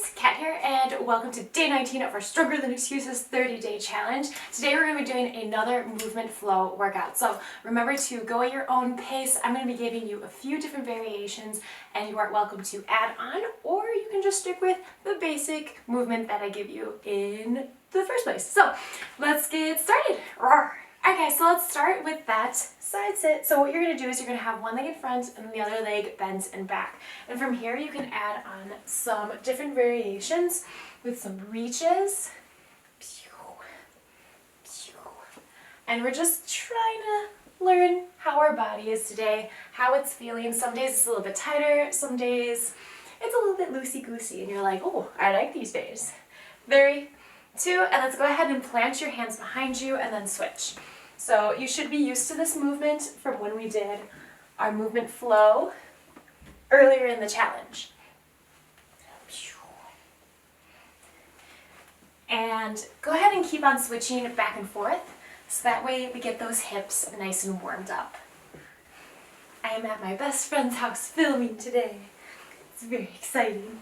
guys, Kat here, and welcome to day 19 of our Stronger Than Excuses 30-day challenge. Today we're going to be doing another movement flow workout. So remember to go at your own pace. I'm going to be giving you a few different variations, and you are welcome to add on, or you can just stick with the basic movement that I give you in the first place. So let's get started. RAWRR. Okay, so let's start with that side sit. So what you're going to do is you're going to have one leg in front and the other leg bends and back. And from here you can add on some different variations with some reaches. And we're just trying to learn how our body is today, how it's feeling. Some days it's a little bit tighter, some days it's a little bit loosey-goosey, and you're like, oh, I like these days. 3, 2, and let's go ahead and plant your hands behind you and then switch. So you should be used to this movement from when we did our movement flow earlier in the challenge. And go ahead and keep on switching back and forth, so that way we get those hips nice and warmed up. I am at my best friend's house filming today. It's very exciting.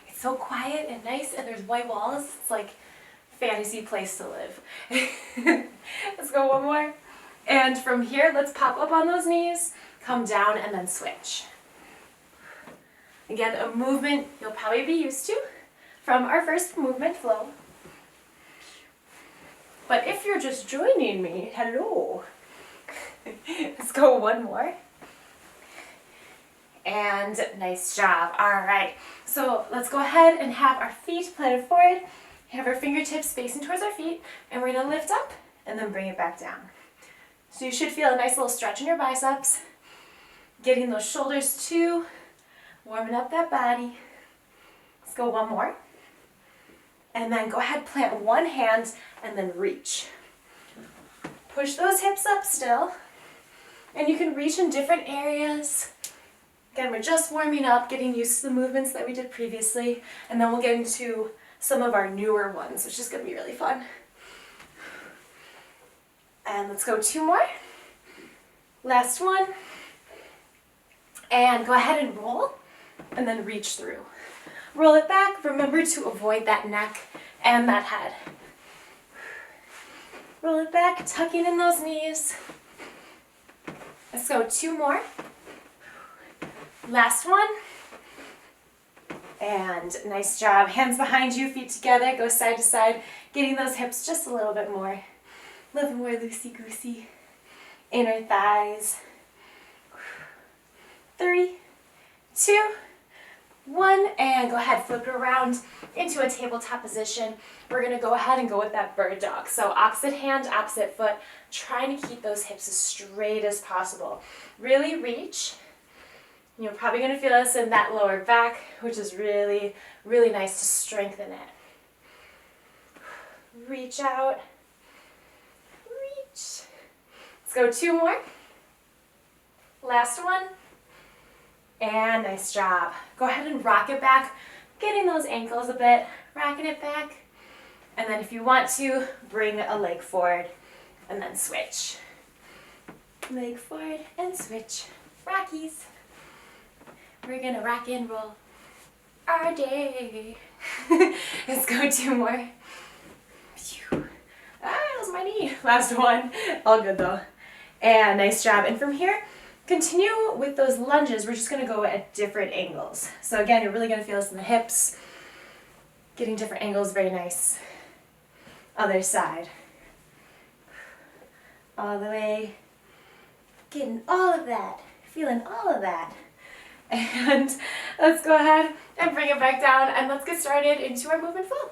It's so quiet and nice, and there's white walls. It's like fantasy place to live. Let's go one more. And from here, let's pop up on those knees, come down, and then switch. Again, a movement you'll probably be used to from our first movement flow. But if you're just joining me, hello. Let's go one more. And nice job. All right. So let's go ahead and have our feet planted forward. Have our fingertips facing towards our feet, and we're going to lift up and then bring it back down. So you should feel a nice little stretch in your biceps, getting those shoulders too, warming up that body. Let's go one more. And then go ahead, plant one hand and then reach. Push those hips up still, and you can reach in different areas. Again, we're just warming up, getting used to the movements that we did previously, and then we'll get into some of our newer ones, which is going to be really fun. And let's go 2 more. Last one. And go ahead and roll, and then reach through. Roll it back. Remember to avoid that neck and that head. Roll it back, tucking in those knees. Let's go 2 more. Last one. And nice job. Hands behind you, feet together, go side to side, getting those hips just a little bit more loosey-goosey. Inner thighs. 3, 2, 1, and go ahead, flip it around into a tabletop position. We're going to go ahead and go with that bird dog. So opposite hand, opposite foot, trying to keep those hips as straight as possible. Really reach. You're probably going to feel this in that lower back, which is really, really nice to strengthen it. Reach out. Reach. Let's go 2 more. Last one. And nice job. Go ahead and rock it back, getting those ankles a bit, rocking it back. And then if you want to, bring a leg forward and then switch. Leg forward and switch. Rockies. We're gonna rock and roll our day. Let's go 2 more. That was my knee. Last one. All good though. And nice job. And from here, continue with those lunges. We're just gonna go at different angles. So again, you're really gonna feel this in the hips. Getting different angles, very nice. Other side. All the way. Getting all of that. Feeling all of that. And let's go ahead and bring it back down, and let's get started into our movement flow.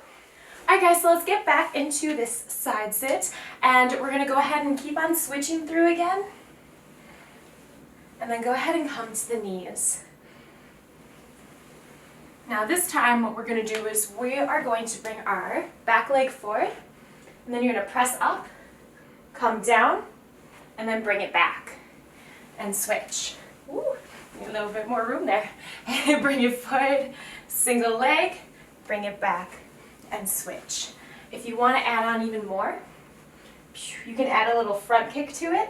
Alright guys, so let's get back into this side sit, and we're going to go ahead and keep on switching through again. And then go ahead and come to the knees. Now this time what we're going to do is we are going to bring our back leg forward, and then you're going to press up, come down, and then bring it back, and switch. Ooh. A little bit more room there. Bring it forward, single leg, bring it back, and switch. If you want to add on even more, you can add a little front kick to it.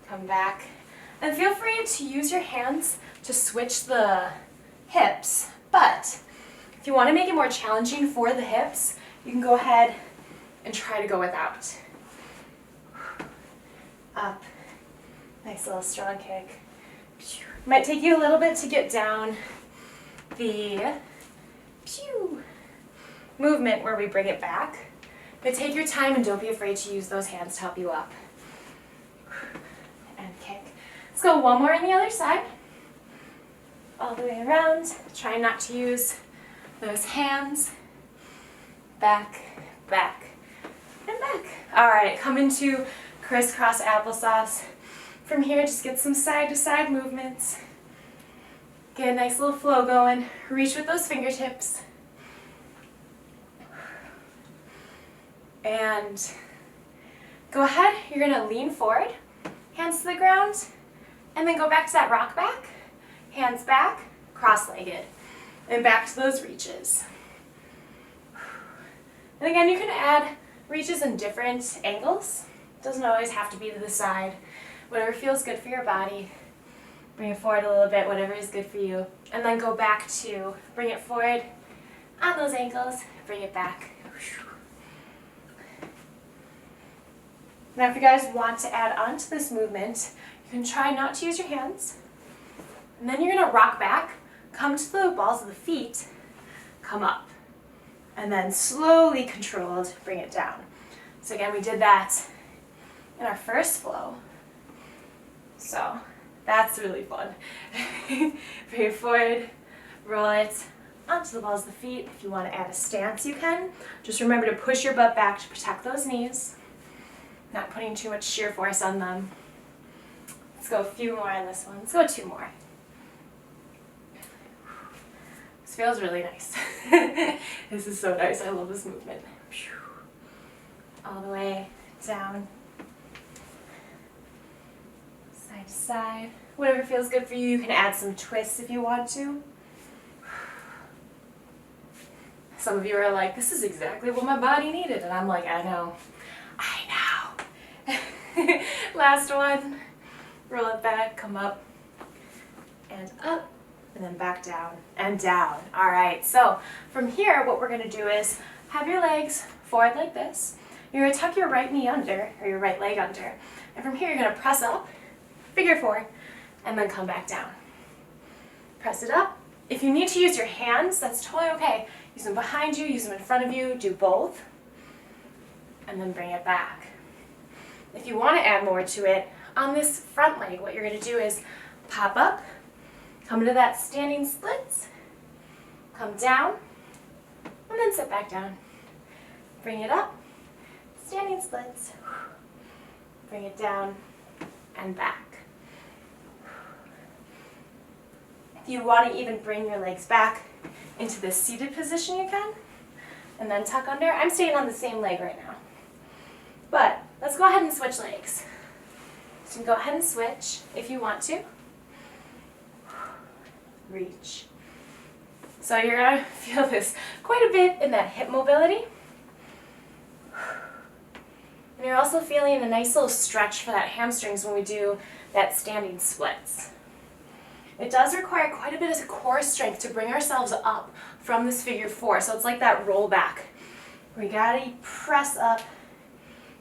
Come back. And feel free to use your hands to switch the hips, but you want to make it more challenging for the hips, you can go ahead and try to go without. Up. Nice little strong kick. Might take you a little bit to get down the movement where we bring it back. But take your time and don't be afraid to use those hands to help you up. And kick. Let's go one more on the other side. All the way around. Try not to use those hands. Back, back, and back. All right, come into Crisscross Applesauce. From here, just get some side-to-side movements. Get a nice little flow going. Reach with those fingertips. And go ahead, you're gonna lean forward, hands to the ground, and then go back to that rock back, hands back, cross-legged, and back to those reaches. And again, you can add reaches in different angles. It doesn't always have to be to the side. Whatever feels good for your body. Bring it forward a little bit, whatever is good for you. And then go back to, bring it forward on those ankles, bring it back. Now if you guys want to add on to this movement, you can try not to use your hands. And then you're going to rock back, come to the balls of the feet, come up. And then slowly controlled, bring it down. So again, we did that in our first flow. So that's really fun. Bring it forward, roll it onto the balls of the feet. If you want to add a stance, you can. Just remember to push your butt back to protect those knees. Not putting too much shear force on them. Let's go a few more on this one. Let's go 2 more. This feels really nice. This is so nice. I love this movement. All the way down. Side to side. Whatever feels good for you. You can add some twists if you want to. Some of you are like, this is exactly what my body needed. And I'm like, I know. Last one. Roll it back, come up, and up, and then back down, and down. All right, so from here, what we're gonna do is have your legs forward like this. You're gonna tuck your right knee under, or your right leg under, and from here, you're gonna press up, figure 4, and then come back down. Press it up. If you need to use your hands, that's totally okay. Use them behind you, use them in front of you, do both, and then bring it back. If you want to add more to it, on this front leg, what you're going to do is pop up, come to that standing splits, come down, and then sit back down. Bring it up, standing splits, bring it down, and back. If you want to even bring your legs back into this seated position, you can, and then tuck under. I'm staying on the same leg right now. But let's go ahead and switch legs. So you can go ahead and switch if you want to. Reach. So you're going to feel this quite a bit in that hip mobility. And you're also feeling a nice little stretch for that hamstrings when we do that standing splits. It does require quite a bit of core strength to bring ourselves up from this figure 4. So it's like that rollback. We got to press up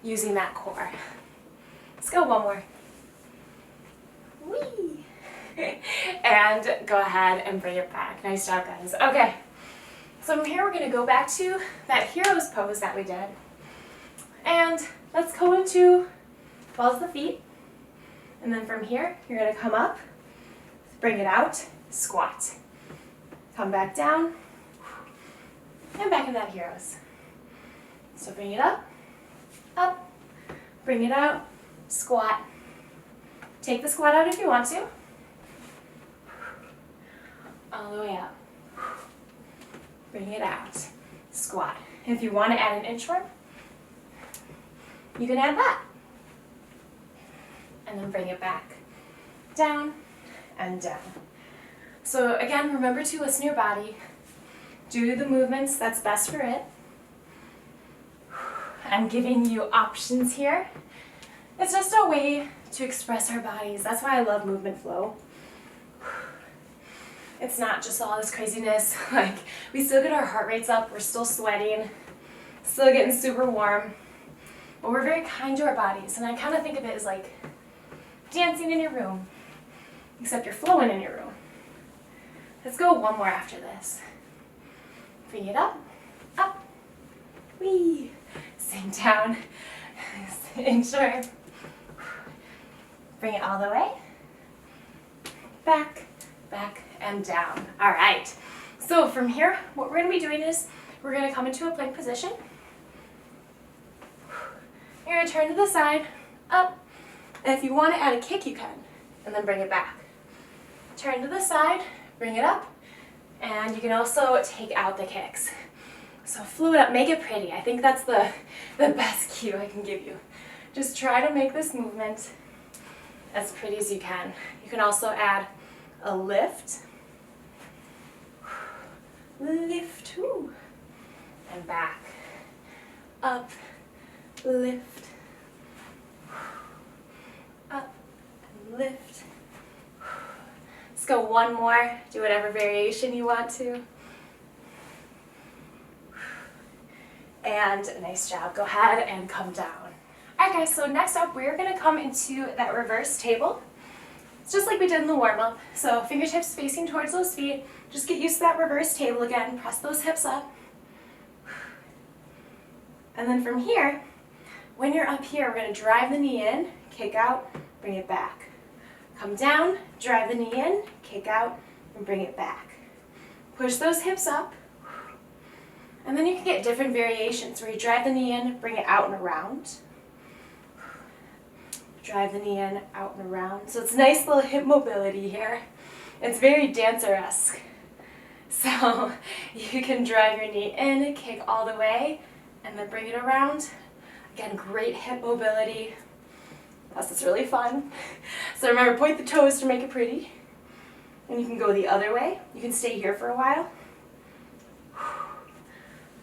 using that core. Let's go one more. Whee! And go ahead and bring it back. Nice job, guys. Okay, so from here we're going to go back to that hero's pose that we did. And let's go into balls of the feet. And then from here, you're going to come up, bring it out, squat. Come back down, and back in that hero's. So bring it up, bring it out, squat. Take the squat out if you want to. All the way up. Bring it out, squat. And if you want to add an inchworm, you can add that. And then bring it back, down and down. So again, remember to listen to your body. Do the movements that's best for it. I'm giving you options here. It's just a way to express our bodies. That's why I love movement flow. It's not just all this craziness. Like, we still get our heart rates up, we're still sweating, still getting super warm, but we're very kind to our bodies. And I kind of think of it as like dancing in your room, except you're flowing in your room. Let's go one more after this. Bring it up, up, wee, sink down, sink short. Bring it all the way, back, back, and down. All right, so from here, what we're gonna be doing is we're gonna come into a plank position. You're gonna turn to the side, up, and if you wanna add a kick, you can, and then bring it back. Turn to the side, bring it up, and you can also take out the kicks. So flow it up, make it pretty. I think that's the best cue I can give you. Just try to make this movement as pretty as you can. You can also add a lift, lift, whoo, and back, up, lift, up, and lift. Let's go one more, do whatever variation you want to. And nice job, go ahead and come down. Alright guys, so next up we're going to come into that reverse table. It's just like we did in the warm-up. So fingertips facing towards those feet. Just get used to that reverse table again. Press those hips up. And then from here, when you're up here, we're going to drive the knee in, kick out, bring it back. Come down, drive the knee in, kick out, and bring it back. Push those hips up. And then you can get different variations where you drive the knee in, bring it out and around. Drive the knee in, out and around. So it's nice little hip mobility here. It's very dancer-esque. So you can drive your knee in, kick all the way, and then bring it around. Again, great hip mobility. Plus it's really fun. So remember, point the toes to make it pretty. And you can go the other way. You can stay here for a while.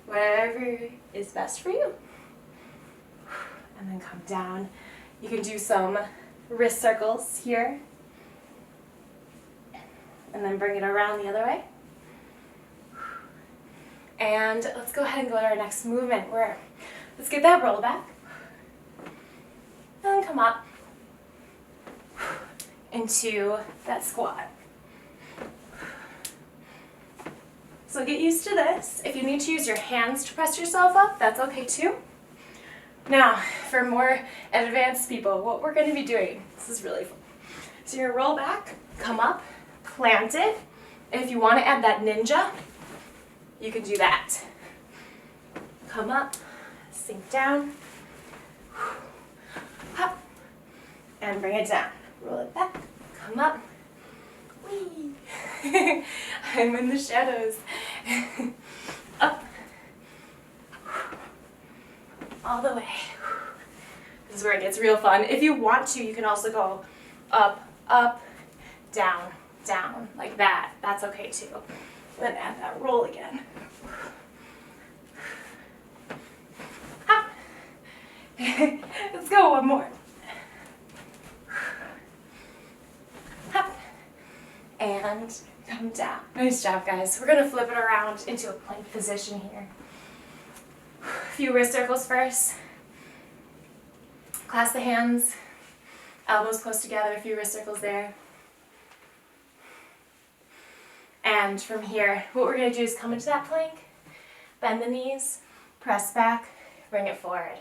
Whatever is best for you. And then come down. You can do some wrist circles here. And then bring it around the other way. And let's go ahead and go to our next movement. Let's get that roll back. And come up into that squat. So get used to this. If you need to use your hands to press yourself up, that's okay too. Now, for more advanced people, what we're going to be doing, this is really fun. So you're roll back, come up, plant it. And if you want to add that ninja, you can do that. Come up, sink down, up, and bring it down. Roll it back, come up, whee. I'm in the shadows. Up, all the way. This is where it gets real fun. If you want to, you can also go up, up, down, down, like that. That's okay too. Then add that roll again. Up. Let's go one more. Up. And come down. Nice job, guys. We're going to flip it around into a plank position here. A few wrist circles first. Clasp the hands, elbows close together, a few wrist circles there. And from here, what we're going to do is come into that plank, bend the knees, press back, bring it forward.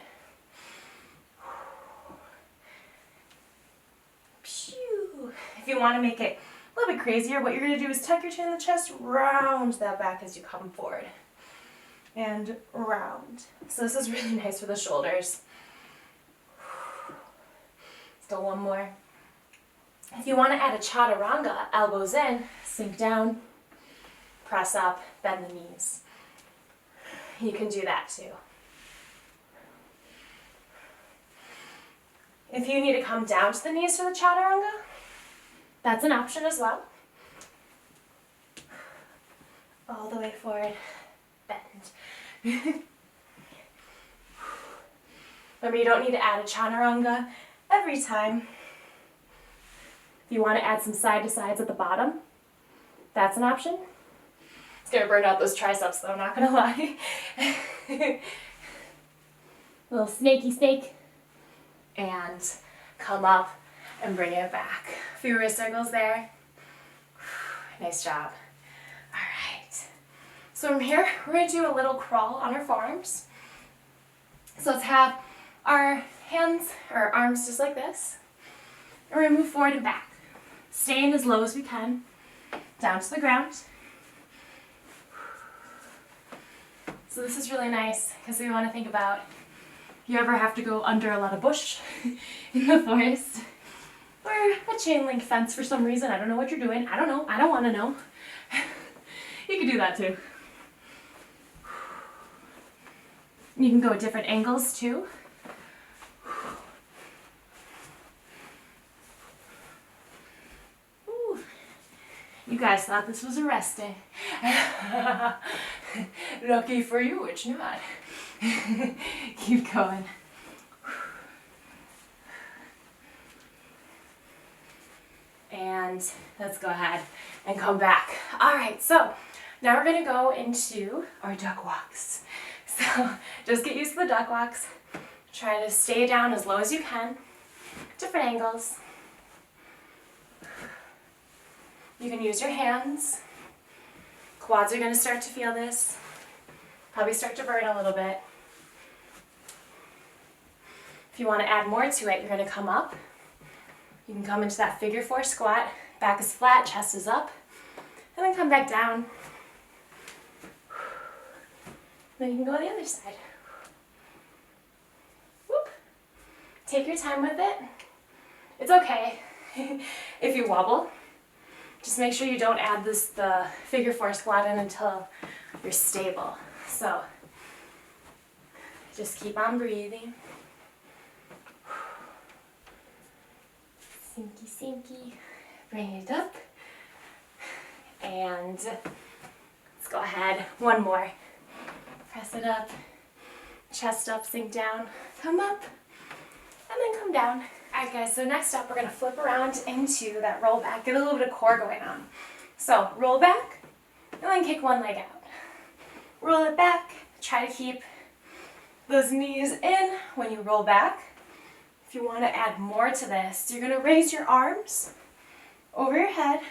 If you want to make it a little bit crazier, what you're going to do is tuck your chin in the chest, round that back as you come forward. And round. So this is really nice for the shoulders. Still one more. If you want to add a Chaturanga, elbows in, sink down, press up, bend the knees. You can do that too. If you need to come down to the knees for the Chaturanga, that's an option as well. All the way forward, bend. Remember, you don't need to add a Chaturanga every time. If you want to add some side to sides at the bottom, That's an option. It's gonna burn out those triceps though, not gonna lie. Little snaky snake. And come up and bring it back. A few wrist circles there. Nice job. All right. So from here, we're gonna do a little crawl on our forearms. So let's have our hands or arms just like this. And we're gonna move forward and back. Staying as low as we can, down to the ground. So this is really nice because we want to think about if you ever have to go under a lot of bush in the forest or a chain link fence for some reason. I don't know what you're doing. I don't know. I don't want to know. You can do that too. You can go at different angles too. Ooh. You guys thought this was a rest day. Lucky for you, it's not. Keep going. And let's go ahead and come back. All right, so now we're gonna go into our duck walks. So just get used to the duck walks. Try to stay down as low as you can. Different angles. You can use your hands. Quads are gonna start to feel this. Probably start to burn a little bit. If you want to add more to it, you're going to come up. You can come into that figure 4 squat. Back is flat, chest is up. And then come back down. Then you can go on the other side. Whoop. Take your time with it. It's okay if you wobble. Just make sure you don't add the figure 4 squat in until you're stable. So just keep on breathing. Sinky, sinky. Bring it up. And let's go ahead. One more. Press it up. Chest up, sink down. Come up. And then come down. Alright guys, so next up we're going to flip around into that roll back. Get a little bit of core going on. So roll back. And then kick one leg out. Roll it back. Try to keep those knees in when you roll back. If you want to add more to this, you're going to raise your arms over your head,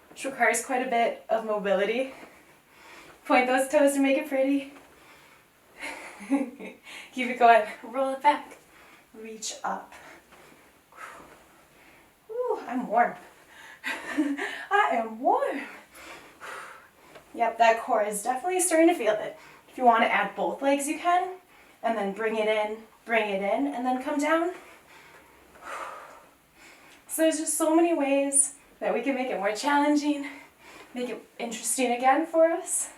which requires quite a bit of mobility. Point those toes to make it pretty. Keep it going. Roll it back. Reach up. Ooh, I'm warm. I am warm. Yep, that core is definitely starting to feel it. If you want to add both legs, you can. And then bring it in, and then come down. So there's just so many ways that we can make it more challenging, make it interesting again for us.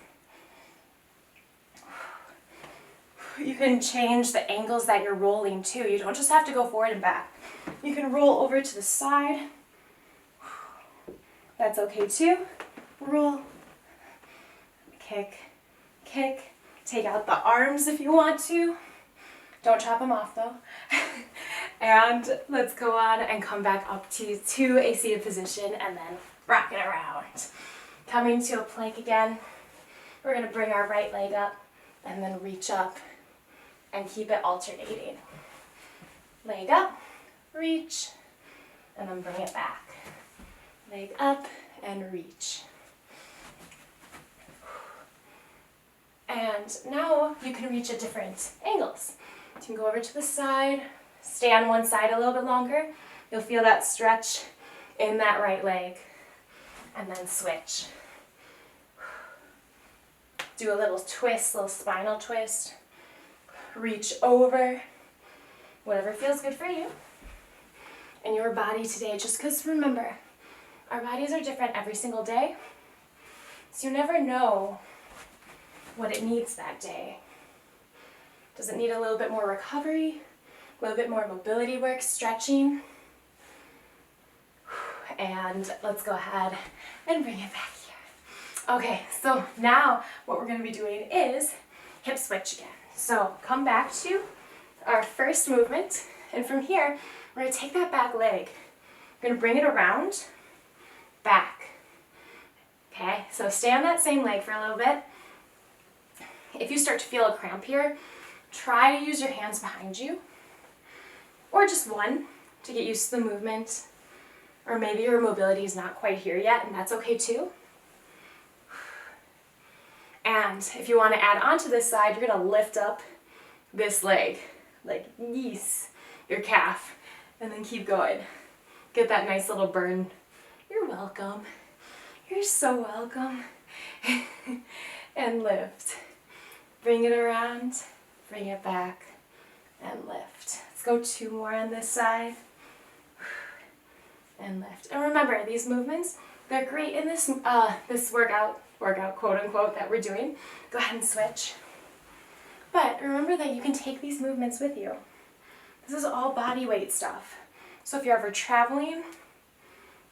You can change the angles that you're rolling too. You don't just have to go forward and back. You can roll over to the side. That's okay too. Roll, kick, kick. Take out the arms if you want to. Don't chop them off though. And let's go on and come back up to a seated position and then rock it around. Coming to a plank again. We're going to bring our right leg up and then reach up and keep it alternating. Leg up, reach, and then bring it back. Leg up and reach. And now you can reach at different angles. You can go over to the side, stay on one side a little bit longer. You'll feel that stretch in that right leg. And then switch. Do a little twist, little spinal twist. Reach over. Whatever feels good for you. And your body today, just because remember, our bodies are different every single day. So you never know what it needs that day. Does it need a little bit more recovery? A little bit more mobility work, stretching? And let's go ahead and bring it back here. Okay, so now what we're going to be doing is hip switch again. So come back to our first movement, and from here, we're going to take that back leg. We're going to bring it around, back, Okay, so stay on that same leg for a little bit. If you start to feel a cramp here, try to use your hands behind you, or just one to get used to the movement, or maybe your mobility is not quite here yet, and that's okay too. And if you want to add on to this side, you're going to lift up this leg, like yes, your calf, and then keep going. Get that nice little burn. You're welcome. You're so welcome. And lift. Bring it around, bring it back, and lift. Let's go 2 more on this side. And lift. And remember, these movements, they're great in this this workout quote unquote that we're doing. Go ahead and switch. But remember that you can take these movements with you. This is all body weight stuff. So if you're ever traveling,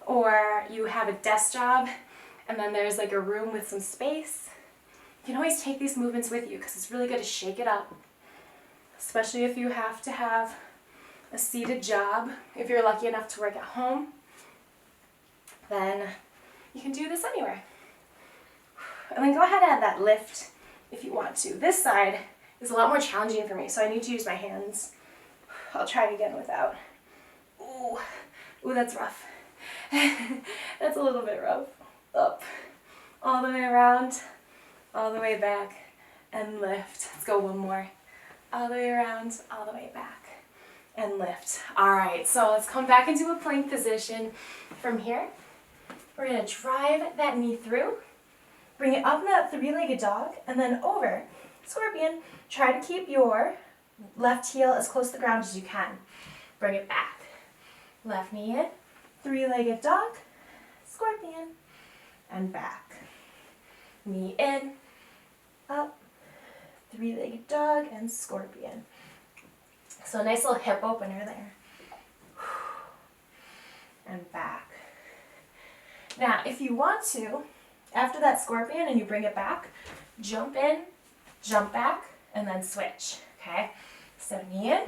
or you have a desk job and then there's like a room with some space, you can always take these movements with you because it's really good to shake it up. Especially if you have to have a seated job. If you're lucky enough to work at home, then you can do this anywhere. And then go ahead and add that lift if you want to. This side is a lot more challenging for me, so I need to use my hands. I'll try it again without. Ooh, that's rough. That's a little bit rough. Up, all the way around, all the way back, and lift. Let's go one more. All the way around, all the way back, and lift. All right, so let's come back into a plank position. From here, we're gonna drive that knee through, bring it up in that 3-legged dog, and then over. Scorpion, try to keep your left heel as close to the ground as you can. Bring it back. Left knee in, 3-legged dog, scorpion, and back. Knee in, up, 3-legged dog, and scorpion. So a nice little hip opener there. And back. Now, if you want to, after that scorpion and you bring it back, jump in, jump back, and then switch, okay? So knee in,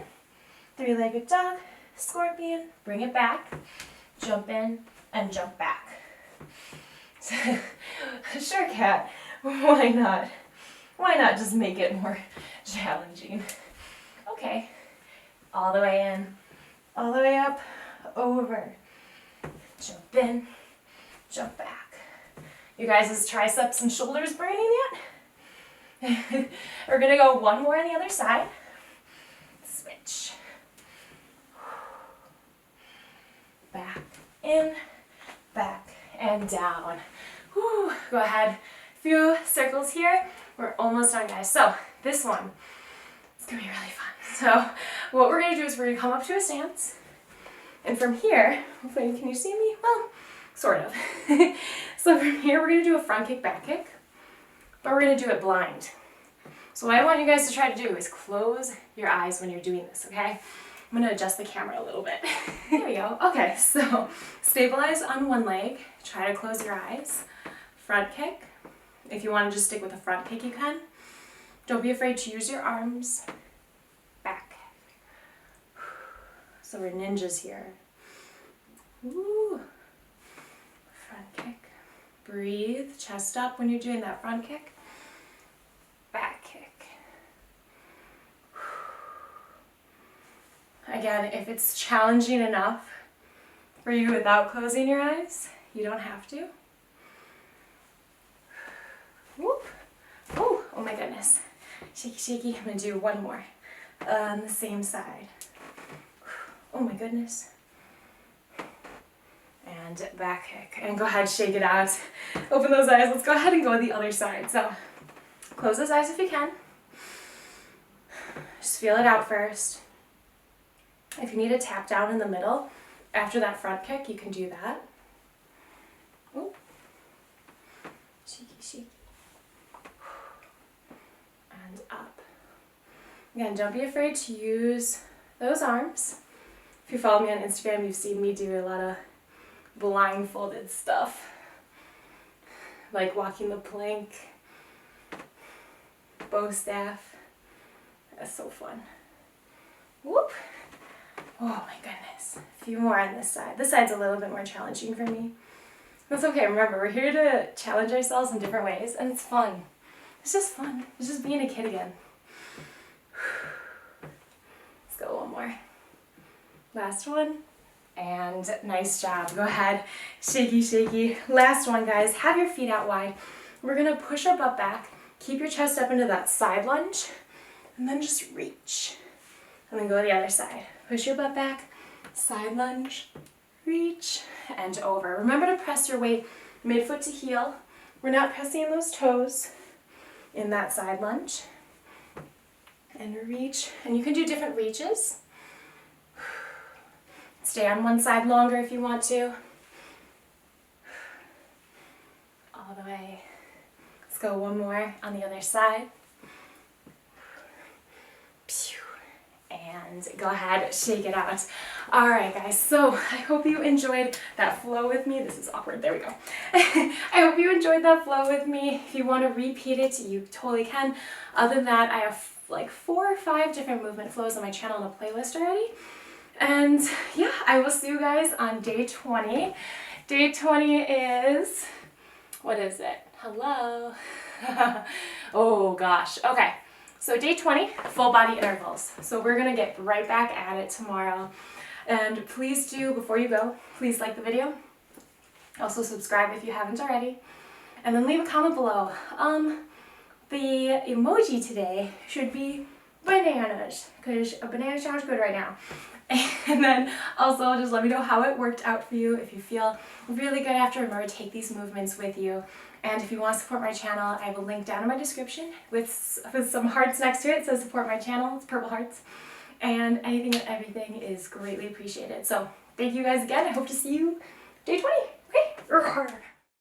3-legged dog, scorpion, bring it back, jump in, and jump back. Sure, cat, why not? Why not just make it more challenging? Okay, all the way in, all the way up, over, jump in, jump back. You guys' triceps and shoulders burning yet? We're gonna go 1 more on the other side. Switch. Back, in, back, and down. Whew. Go ahead. Few circles here. We're almost done, guys. So this one, it's gonna be really fun. So what we're gonna do is we're gonna come up to a stance, and from here, hopefully, can you see me? Well, sort of. So from here, we're gonna do a front kick, back kick, but we're gonna do it blind. So what I want you guys to try to do is close your eyes when you're doing this, okay? I'm gonna adjust the camera a little bit. There we go. Okay, so stabilize on one leg. Try to close your eyes. Front kick. If you want to just stick with a front kick, you can. Don't be afraid to use your arms. Back. So we're ninjas here. Woo. Front kick. Breathe. Chest up when you're doing that front kick. Back kick. Again, if it's challenging enough for you without closing your eyes, you don't have to. Whoop. Oh, oh my goodness. Shaky, shaky. I'm going to do 1 more on the same side. Oh my goodness. And back kick. And go ahead, shake it out. Open those eyes. Let's go ahead and go to the other side. So close those eyes if you can. Just feel it out first. If you need a tap down in the middle after that front kick, you can do that. Ooh. Shaky, shaky. And up. Again, don't be afraid to use those arms. If you follow me on Instagram, you've seen me do a lot of blindfolded stuff, like walking the plank, bow staff. That's so fun. Whoop. Oh my goodness. A few more on this side. This side's a little bit more challenging for me. That's okay. Remember, we're here to challenge ourselves in different ways, and it's fun. It's just fun. It's just being a kid again. Let's go one more. Last one. And nice job. Go ahead. Shaky, shaky. Last one, guys. Have your feet out wide. We're going to push our butt back. Keep your chest up into that side lunge. And then just reach. And then go to the other side. Push your butt back. Side lunge. Reach. And over. Remember to press your weight midfoot to heel. We're not pressing those toes in that side lunge. And reach. And you can do different reaches. Stay on one side longer if you want to. All the way. Let's go one more on the other side. And go ahead, shake it out. All right, guys, so I hope you enjoyed that flow with me. This is awkward, there we go. I hope you enjoyed that flow with me. If you want to repeat it, you totally can. Other than that, I have like 4 or 5 different movement flows on my channel in a playlist already. And yeah, I will see you guys on day 20. Day 20 is, what is it? Hello? Oh gosh, okay. So day 20, full body intervals. So we're gonna get right back at it tomorrow. And please do, before you go, please like the video. Also subscribe if you haven't already. And then leave a comment below. The emoji today should be bananas, because a banana sounds good right now. And then also just let me know how it worked out for you. If you feel really good after, remember to take these movements with you. And if you want to support my channel, I have a link down in my description with some hearts next to it. So support my channel, it's purple hearts. And anything and everything is greatly appreciated. So thank you guys again. I hope to see you day 20. Okay? RAWRR.